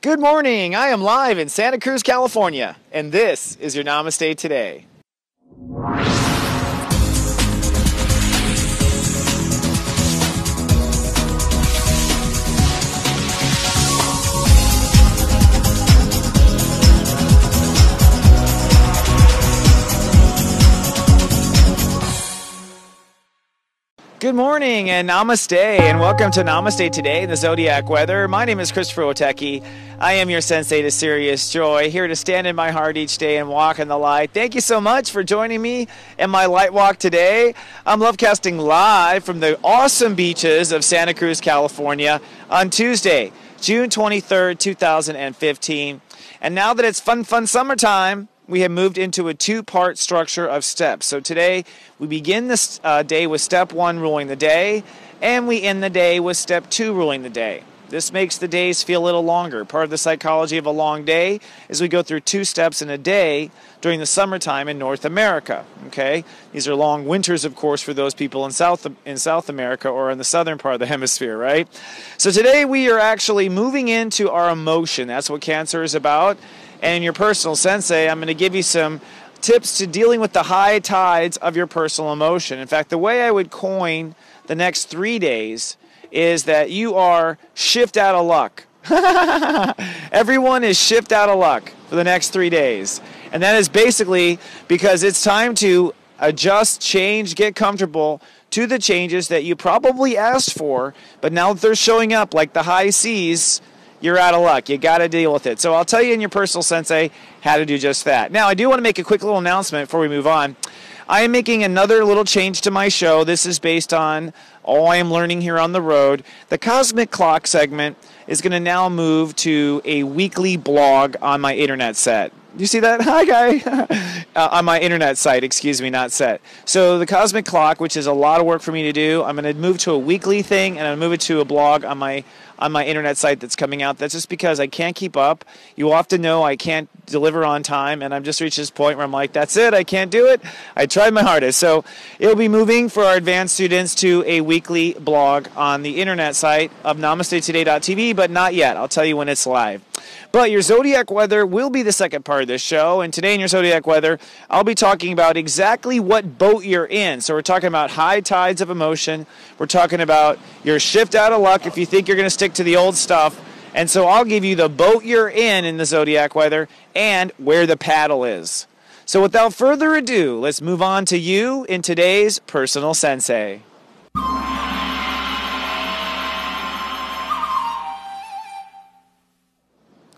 Good morning. I am live in Santa Cruz, California, and this is your Namaste Today. Good morning and Namaste, and welcome to Namaste Today in the Zodiac weather. My name is Christopher Witecki. I am your Sensei to serious joy, here to stand in my heart each day and walk in the light. Thank you so much for joining me in my light walk today. I'm lovecasting live from the awesome beaches of Santa Cruz, California on Tuesday, June 23rd, 2015. And now that it's fun summertime, we have moved into a two-part structure of steps. So today, we begin this day with step 1, ruling the day, and we end the day with step 2, ruling the day. This makes the days feel a little longer. Part of the psychology of a long day is we go through 2 steps in a day during the summertime in North America. Okay, these are long winters, of course, for those people in South America or in the southern part of the hemisphere, right? So today we are actually moving into our emotion. That's what Cancer is about. And in your personal Sensei, I'm going to give you some tips to dealing with the high tides of your personal emotion. In fact, the way I would coin the next 3 days is that you are shift out of luck. Everyone is shift out of luck for the next 3 days. And that is basically because it's time to adjust, change, get comfortable to the changes that you probably asked for, but now that they're showing up like the high seas, you're out of luck. You got to deal with it. So I'll tell you in your personal Sensei how to do just that. Now, I do want to make a quick little announcement before we move on. I am making another little change to my show. This is based on all I am learning here on the road. The Cosmic Clock segment is going to now move to a weekly blog on my internet set. You see that? Hi, guy. On my internet site, excuse me, not set. So the Cosmic Clock, which is a lot of work for me to do, I'm going to move to a weekly thing, and I'm going to move it to a blog on my internet site that's coming out. That's just because I can't keep up. You often know I can't deliver on time, and I'm just reached this point where I'm like, that's it, I can't do it. I tried my hardest. So it'll be moving for our advanced students to a weekly blog on the internet site of namastetoday.tv, but not yet. I'll tell you when it's live. But your Zodiac weather will be the second part of this show, and today in your Zodiac weather, I'll be talking about exactly what boat you're in. So we're talking about high tides of emotion. We're talking about your shift out of luck if you think you're going to stick to the old stuff. And so I'll give you the boat you're in the Zodiac weather and where the paddle is. So without further ado, let's move on to you in today's Personal Sensei.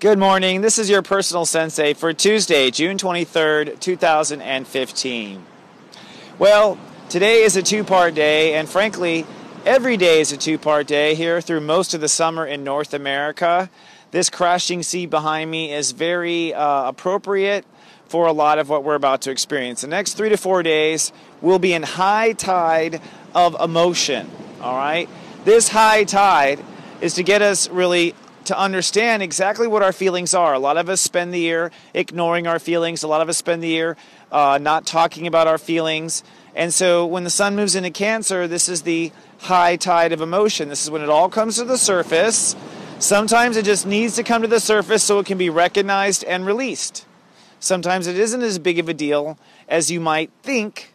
Good morning. This is your Personal Sensei for Tuesday, June 23rd, 2015. Well, today is a two-part day, and frankly, every day is a two-part day here through most of the summer in North America. This crashing sea behind me is very appropriate for a lot of what we're about to experience. The next 3 to 4 days will be in high tide of emotion, all right? This high tide is to get us really to understand exactly what our feelings are. A lot of us spend the year ignoring our feelings. A lot of us spend the year not talking about our feelings. And so when the sun moves into Cancer, this is the high tide of emotion. This is when it all comes to the surface. Sometimes it just needs to come to the surface so it can be recognized and released. Sometimes it isn't as big of a deal as you might think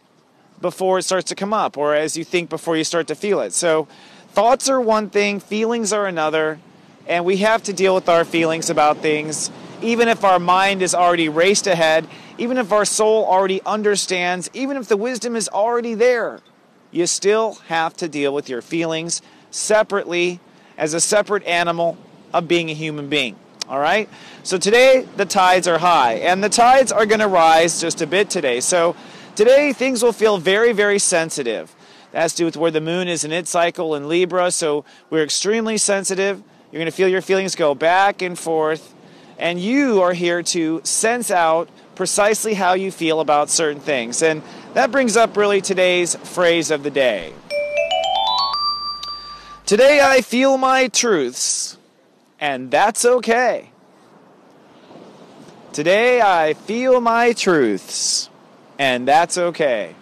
before it starts to come up, or as you think before you start to feel it. So thoughts are one thing, feelings are another. And we have to deal with our feelings about things, even if our mind is already raced ahead, even if our soul already understands, even if the wisdom is already there. You still have to deal with your feelings separately, as a separate animal of being a human being. All right? So today, the tides are high, and the tides are going to rise just a bit today. So today, things will feel very, very sensitive. That has to do with where the moon is in its cycle in Libra, so we're extremely sensitive. You're going to feel your feelings go back and forth, and you are here to sense out precisely how you feel about certain things. And that brings up really today's phrase of the day. Today I feel my truths, and that's okay. Today I feel my truths, and that's okay.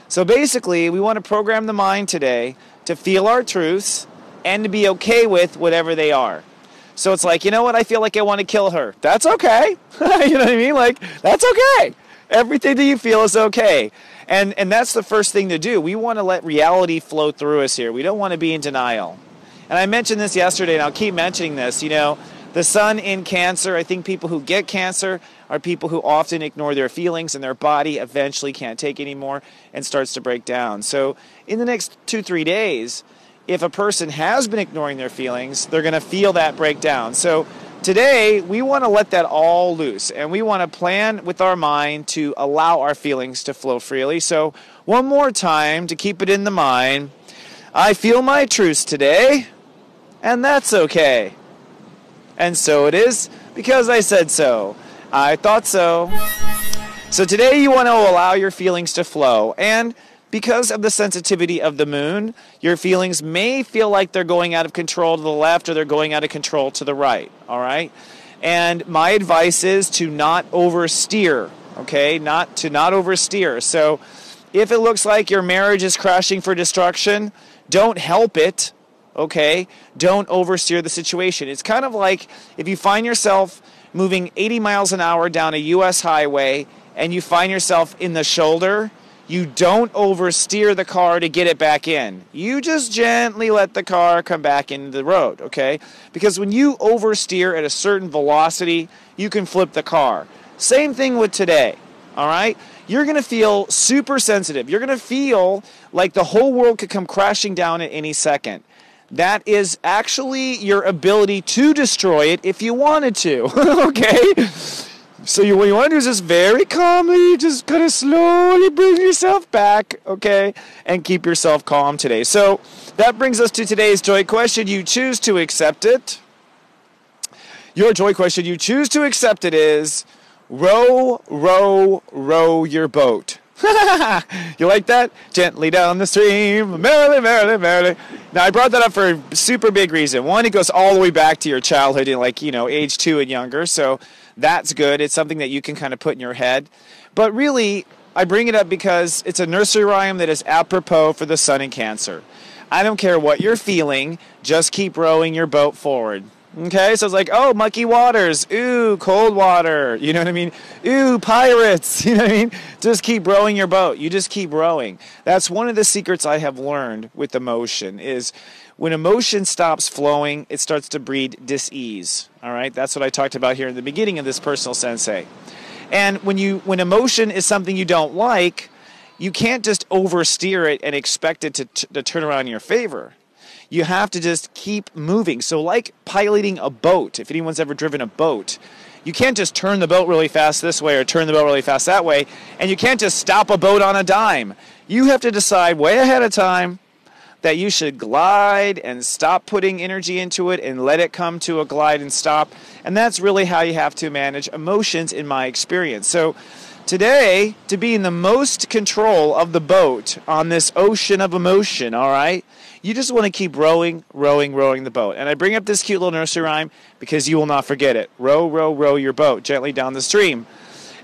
So basically, we want to program the mind today to feel our truths and to be okay with whatever they are. So it's like, you know what? I feel like I want to kill her. That's okay. You know what I mean? Like, that's okay. Everything that you feel is okay. And that's the first thing to do. We want to let reality flow through us here. We don't want to be in denial. And I mentioned this yesterday, and I'll keep mentioning this. You know, the sun in Cancer, I think people who get cancer are people who often ignore their feelings, and their body eventually can't take anymore and starts to break down. So in the next 2-3 days, if a person has been ignoring their feelings, they're going to feel that breakdown. So today, we want to let that all loose, and we want to plan with our mind to allow our feelings to flow freely. So one more time, to keep it in the mind, I feel my truths today, and that's okay. And so it is, because I said so. I thought so. So today you want to allow your feelings to flow, and because of the sensitivity of the moon, your feelings may feel like they're going out of control to the left or they're going out of control to the right, all right? And my advice is to not oversteer, okay? Not oversteer. So if it looks like your marriage is crashing for destruction, don't help it, okay? Don't oversteer the situation. It's kind of like if you find yourself moving 80 miles an hour down a U.S. highway and you find yourself in the shoulder, you don't oversteer the car to get it back in. You just gently let the car come back into the road, okay? Because when you oversteer at a certain velocity, you can flip the car. Same thing with today, all right? You're going to feel super sensitive. You're going to feel like the whole world could come crashing down at any second. That is actually your ability to destroy it if you wanted to, okay? So what you want to do is just very calmly, just kind of slowly bring yourself back, okay, and keep yourself calm today. So that brings us to today's joy question. You choose to accept it. Your joy question, you choose to accept it, is row, row, row your boat. You like that? Gently down the stream, merrily, merrily, merrily. Now, I brought that up for a super big reason. One, it goes all the way back to your childhood in, like, you know, age 2 and younger. So that's good. It's something that you can kind of put in your head. But really, I bring it up because it's a nursery rhyme that is apropos for the sun in Cancer. I don't care what you're feeling, just keep rowing your boat forward. Okay, so it's like, oh, mucky waters, ooh, cold water, you know what I mean? Ooh, pirates, you know what I mean? Just keep rowing your boat. You just keep rowing. That's one of the secrets I have learned with emotion is when emotion stops flowing, it starts to breed dis-ease, all right? That's what I talked about here in the beginning of this personal sensei. And when emotion is something you don't like, you can't just oversteer it and expect it to turn around in your favor. You have to just keep moving. So like piloting a boat, if anyone's ever driven a boat, you can't just turn the boat really fast this way or turn the boat really fast that way, and you can't just stop a boat on a dime. You have to decide way ahead of time that you should glide and stop putting energy into it and let it come to a glide and stop. And that's really how you have to manage emotions in my experience. So today, to be in the most control of the boat on this ocean of emotion, all right, you just want to keep rowing, rowing, rowing the boat. And I bring up this cute little nursery rhyme because you will not forget it. Row, row, row your boat gently down the stream.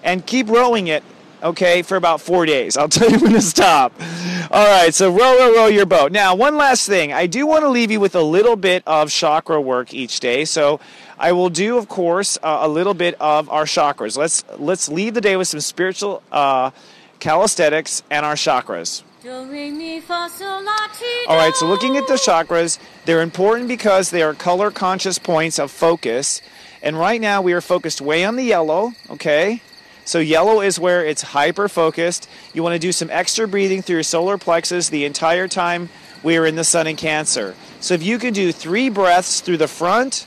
And keep rowing it, okay, for about 4 days. I'll tell you when to stop. All right, so row, row, row your boat. Now, one last thing. I do want to leave you with a little bit of chakra work each day. So I will do, of course, a little bit of our chakras. Let's leave the day with some spiritual calisthenics and our chakras. All right, so looking at the chakras, they're important because they are color-conscious points of focus. And right now we are focused way on the yellow, okay? So yellow is where it's hyper-focused. You want to do some extra breathing through your solar plexus the entire time we are in the sun in Cancer. So if you can do 3 breaths through the front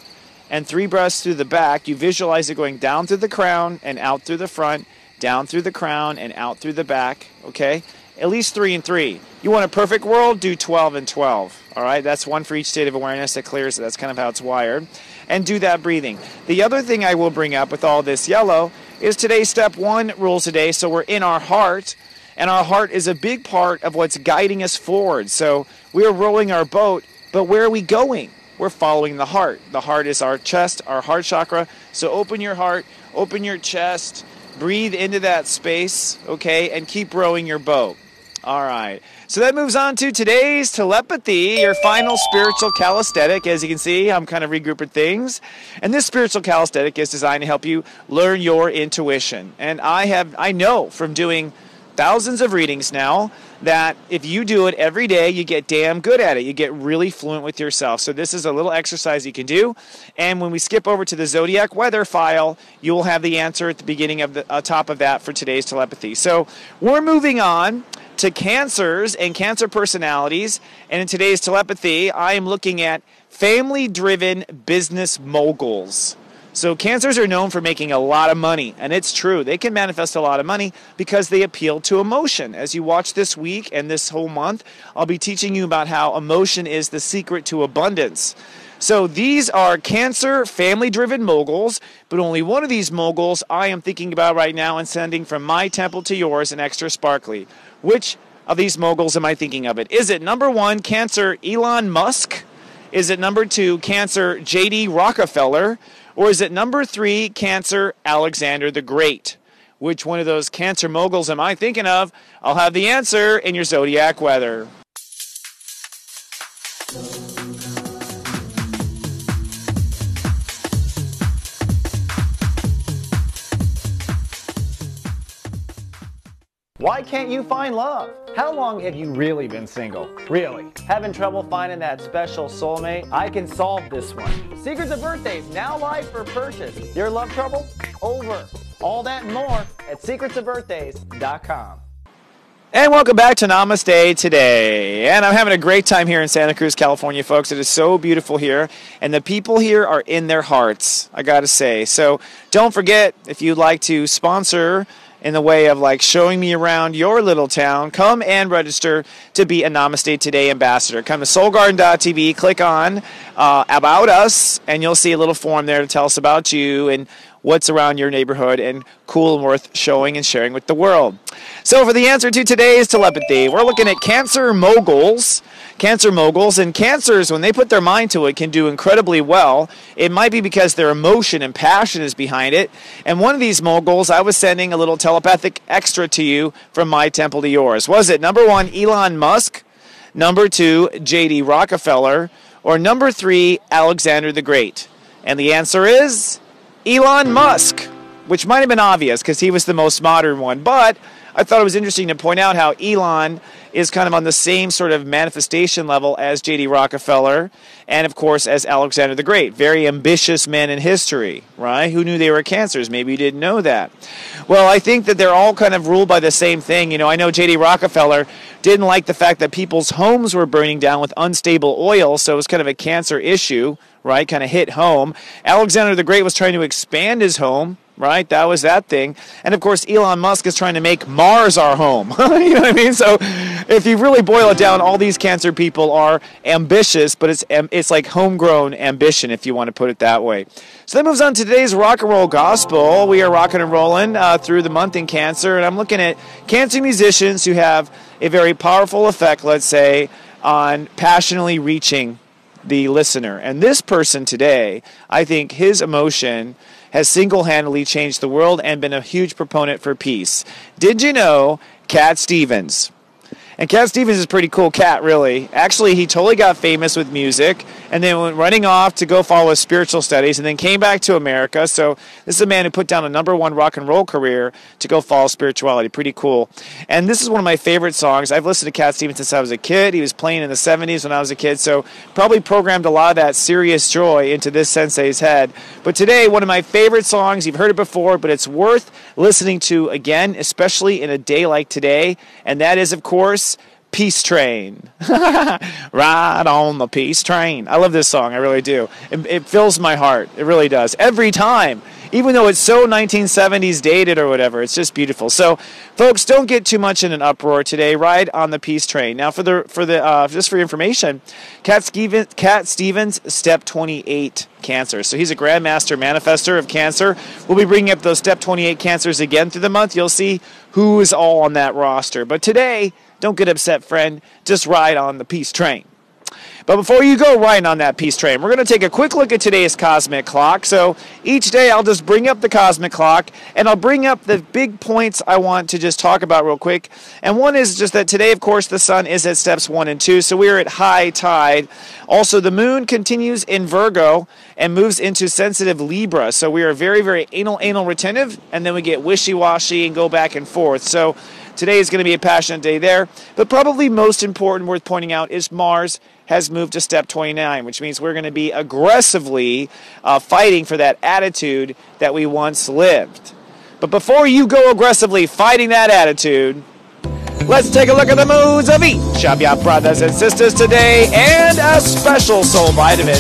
and 3 breaths through the back, you visualize it going down through the crown and out through the front, down through the crown and out through the back, okay? At least 3 and 3. You want a perfect world? Do 12 and 12. All right, that's one for each state of awareness that clears it. That's kind of how it's wired. And do that breathing. The other thing I will bring up with all this yellow is today's step 1 rules today. So we're in our heart, and our heart is a big part of what's guiding us forward. So we're rowing our boat, but where are we going? We're following the heart. The heart is our chest, our heart chakra. So open your heart, open your chest, breathe into that space, okay, and keep rowing your boat. All right. So that moves on to today's telepathy, your final spiritual calisthenic. As you can see, I'm kind of regrouping things. And this spiritual calisthenic is designed to help you learn your intuition. And I know from doing thousands of readings now that if you do it every day, you get damn good at it. You get really fluent with yourself. So this is a little exercise you can do. And when we skip over to the Zodiac weather file, you will have the answer at the beginning of the top of that for today's telepathy. So we're moving on to Cancers and Cancer personalities. And in today's telepathy, I am looking at family-driven business moguls. So Cancers are known for making a lot of money, and it's true. They can manifest a lot of money because they appeal to emotion. As you watch this week and this whole month, I'll be teaching you about how emotion is the secret to abundance. So these are Cancer family-driven moguls, but only one of these moguls I am thinking about right now and sending from my temple to yours and extra sparkly. Which of these moguls am I thinking of it? Is it number 1, Cancer Elon Musk? Is it number 2, Cancer J.D. Rockefeller? Or is it number 3, Cancer Alexander the Great? Which one of those Cancer moguls am I thinking of? I'll have the answer in your Zodiac weather. Why can't you find love? How long have you really been single? Really? Having trouble finding that special soulmate? I can solve this one. Secrets of Birthdays, now live for purchase. Your love trouble? Over. All that and more at secretsofbirthdays.com. And welcome back to Namaste today. And I'm having a great time here in Santa Cruz, California, folks. It is so beautiful here. And the people here are in their hearts, I got to say. So don't forget, if you'd like to sponsor in the way of like showing me around your little town, come and register to be a Namaste Today ambassador. Come to soulgarden.tv, click on About Us, and you'll see a little form there to tell us about you and what's around your neighborhood and cool and worth showing and sharing with the world. So for the answer to today's telepathy, we're looking at Cancer moguls. Cancer moguls, and Cancers, when they put their mind to it, can do incredibly well. It might be because their emotion and passion is behind it. And one of these moguls, I was sending a little telepathic extra to you from my temple to yours. Was it number 1, Elon Musk, number 2, J.D. Rockefeller, or number 3, Alexander the Great? And the answer is Elon Musk, which might have been obvious because he was the most modern one. But I thought it was interesting to point out how Elon is kind of on the same sort of manifestation level as J.D. Rockefeller and, of course, as Alexander the Great. Very ambitious men in history, right? Who knew they were Cancers? Maybe you didn't know that. Well, I think that they're all kind of ruled by the same thing. You know, I know J.D. Rockefeller didn't like the fact that people's homes were burning down with unstable oil, so it was kind of a Cancer issue, right? Kind of hit home. Alexander the Great was trying to expand his home, right? That was that thing. And, of course, Elon Musk is trying to make Mars our home. You know what I mean? So if you really boil it down, all these Cancer people are ambitious, but it's like homegrown ambition, if you want to put it that way. So that moves on to today's rock and roll gospel. We are rocking and rolling through the month in Cancer, and I'm looking at Cancer musicians who have a very powerful effect, let's say, on passionately reaching the listener. And this person today, I think his emotion has single-handedly changed the world and been a huge proponent for peace. Did you know Cat Stevens? And Cat Stevens is a pretty cool cat, really. Actually, he totally got famous with music and then went running off to go follow his spiritual studies and then came back to America. So this is a man who put down a #1 rock and roll career to go follow spirituality. Pretty cool. And this is one of my favorite songs. I've listened to Cat Stevens since I was a kid. He was playing in the 70s when I was a kid, so probably programmed a lot of that serious joy into this sensei's head. But today, one of my favorite songs, you've heard it before, but it's worth listening to again, especially in a day like today, and that is, of course, Peace Train. Ride on the Peace Train. I love this song. I really do. It fills my heart. It really does. Every time. Even though it's so 1970s dated or whatever. It's just beautiful. So, folks, don't get too much in an uproar today. Ride on the Peace Train. Now, just for your information, Cat Stevens, Step 28 Cancer. So he's a Grandmaster Manifester of Cancer. We'll be bringing up those Step 28 Cancers again through the month. You'll see who is all on that roster. But today, don't get upset, friend. Just ride on the Peace Train. But before you go riding on that peace train, we're going to take a quick look at today's cosmic clock. So each day I'll just bring up the cosmic clock, and I'll bring up the big points I want to just talk about real quick. And one is just that today, of course, the sun is at steps 1 and 2, so we're at high tide. Also, the moon continues in Virgo and moves into sensitive Libra. So we are very, very anal retentive, and then we get wishy-washy and go back and forth. So today is going to be a passionate day there. But probably most important, worth pointing out, is Mars has moved to step 29, which means we're going to be aggressively fighting for that attitude that we once lived. But before you go aggressively fighting that attitude, let's take a look at the moods of each of your brothers and sisters today, and a special soul vitamin.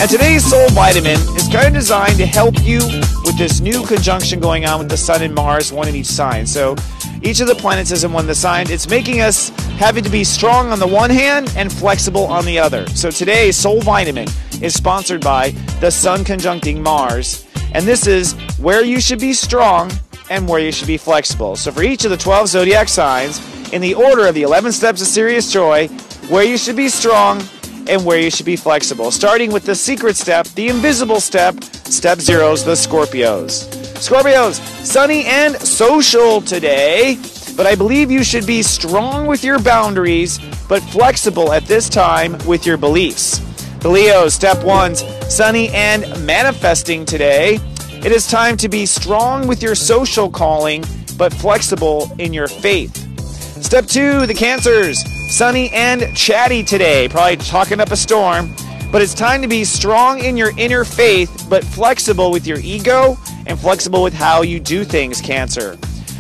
And today's soul vitamin is kind of designed to help you with this new conjunction going on with the Sun and Mars, one in each sign. So each of the planets is in one of the signs. It's making us having to be strong on the one hand and flexible on the other. So today's soul vitamin is sponsored by the Sun conjuncting Mars. And this is where you should be strong and where you should be flexible. So for each of the 12 zodiac signs, in the order of the 11 steps of serious joy, where you should be strong and where you should be flexible. Starting with the secret step, the invisible step, step 0's, the Scorpios. Scorpios, sunny and social today, but I believe you should be strong with your boundaries, but flexible at this time with your beliefs. The Leos, step 1's sunny and manifesting today. It is time to be strong with your social calling, but flexible in your faith. Step 2, the Cancers, sunny and chatty today, probably talking up a storm, but it's time to be strong in your inner faith, but flexible with your ego and flexible with how you do things, Cancer.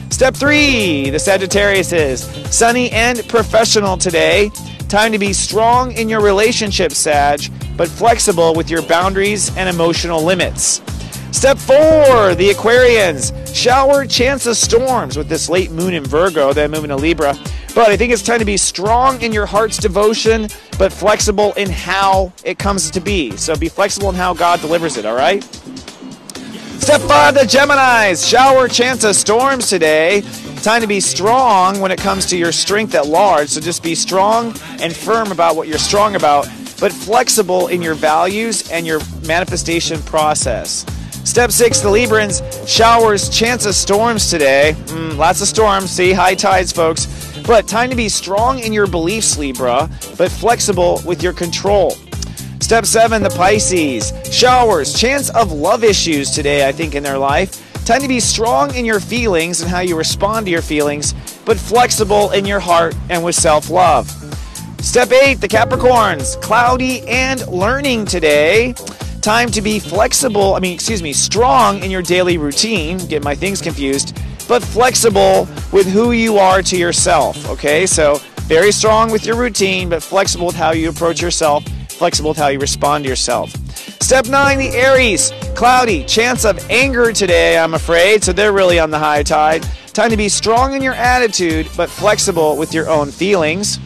Step 3, the Sagittariuses, sunny and professional today. Time to be strong in your relationship, Sag, but flexible with your boundaries and emotional limits. Step 4, the Aquarians, shower chance of storms with this late moon in Virgo, then moving to Libra. But I think it's time to be strong in your heart's devotion, but flexible in how it comes to be. So be flexible in how God delivers it, all right? Step 5, the Geminis, shower chance of storms today. Time to be strong when it comes to your strength at large. So just be strong and firm about what you're strong about, but flexible in your values and your manifestation process. Step 6, the Librans, showers, chance of storms today. Lots of storms, see, high tides, folks. But time to be strong in your beliefs, Libra, but flexible with your control. Step 7, the Pisces, showers, chance of love issues today, I think, in their life. Time to be strong in your feelings and how you respond to your feelings, but flexible in your heart and with self-love. Step 8, the Capricorns, cloudy and learning today. Time to be strong in your daily routine. Get my things confused, but flexible with who you are to yourself. Okay, so very strong with your routine, but flexible with how you approach yourself, flexible with how you respond to yourself. Step 9, the Aries, cloudy, chance of anger today, I'm afraid, so they're really on the high tide. Time to be strong in your attitude, but flexible with your own feelings.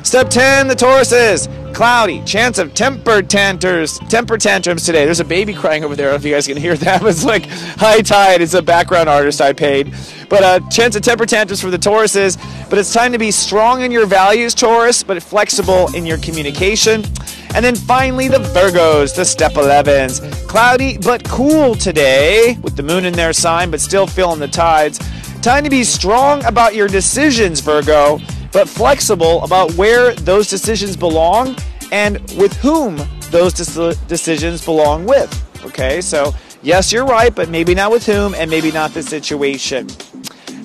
Step 10, the Tauruses, cloudy, chance of temper tantrums today. There's a baby crying over there. I don't know if you guys can hear that. It's like high tide. It's a background artist I paid. But chance of temper tantrums for the Tauruses. But it's time to be strong in your values, Taurus, but flexible in your communication. And then finally, the Virgos, the step 11s. Cloudy but cool today with the moon in their sign, but still feeling the tides. Time to be strong about your decisions, Virgo, but flexible about where those decisions belong and with whom those decisions belong with. Okay, so yes, you're right, but maybe not with whom and maybe not the situation.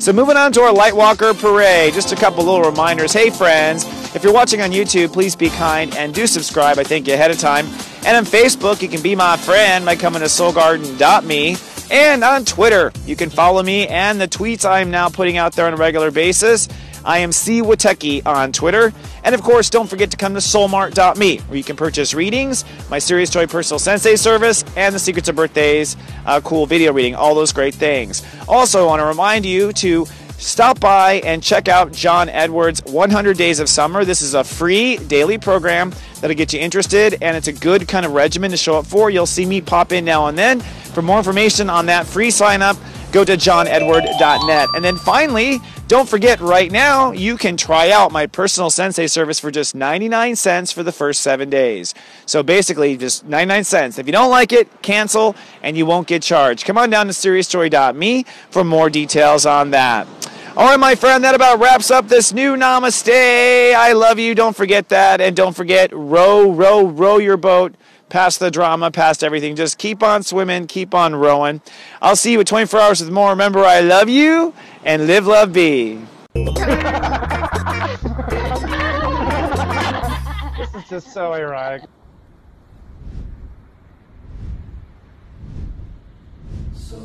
So moving on to our Lightwalker Parade, just a couple little reminders. Hey friends, if you're watching on YouTube, please be kind and do subscribe. I thank you ahead of time. And on Facebook, you can be my friend by coming to soulgarden.me. And on Twitter, you can follow me and the tweets I'm now putting out there on a regular basis. I am Witecki on Twitter. And of course, don't forget to come to soulmart.me, where you can purchase readings, my Serious Joy Personal Sensei service, and the Secrets of Birthdays cool video reading, all those great things. Also, I want to remind you to stop by and check out John Edwards' 100 Days of Summer. This is a free daily program that'll get you interested, and it's a good kind of regimen to show up for. You'll see me pop in now and then. For more information on that free sign-up, go to johnedward.net. And then finally, Don't forget, right now, you can try out my personal Sensei service for just 99 cents for the first 7 days. So basically, just 99 cents. If you don't like it, cancel, and you won't get charged. Come on down to SeriousJoy.me for more details on that. All right, my friend, that about wraps up this new Namaste. I love you. Don't forget that. And don't forget, row, row, row your boat past the drama, past everything. Just keep on swimming, keep on rowing. I'll see you at 24 Hours with More. Remember, I love you, and live, love, be. This is just so ironic. So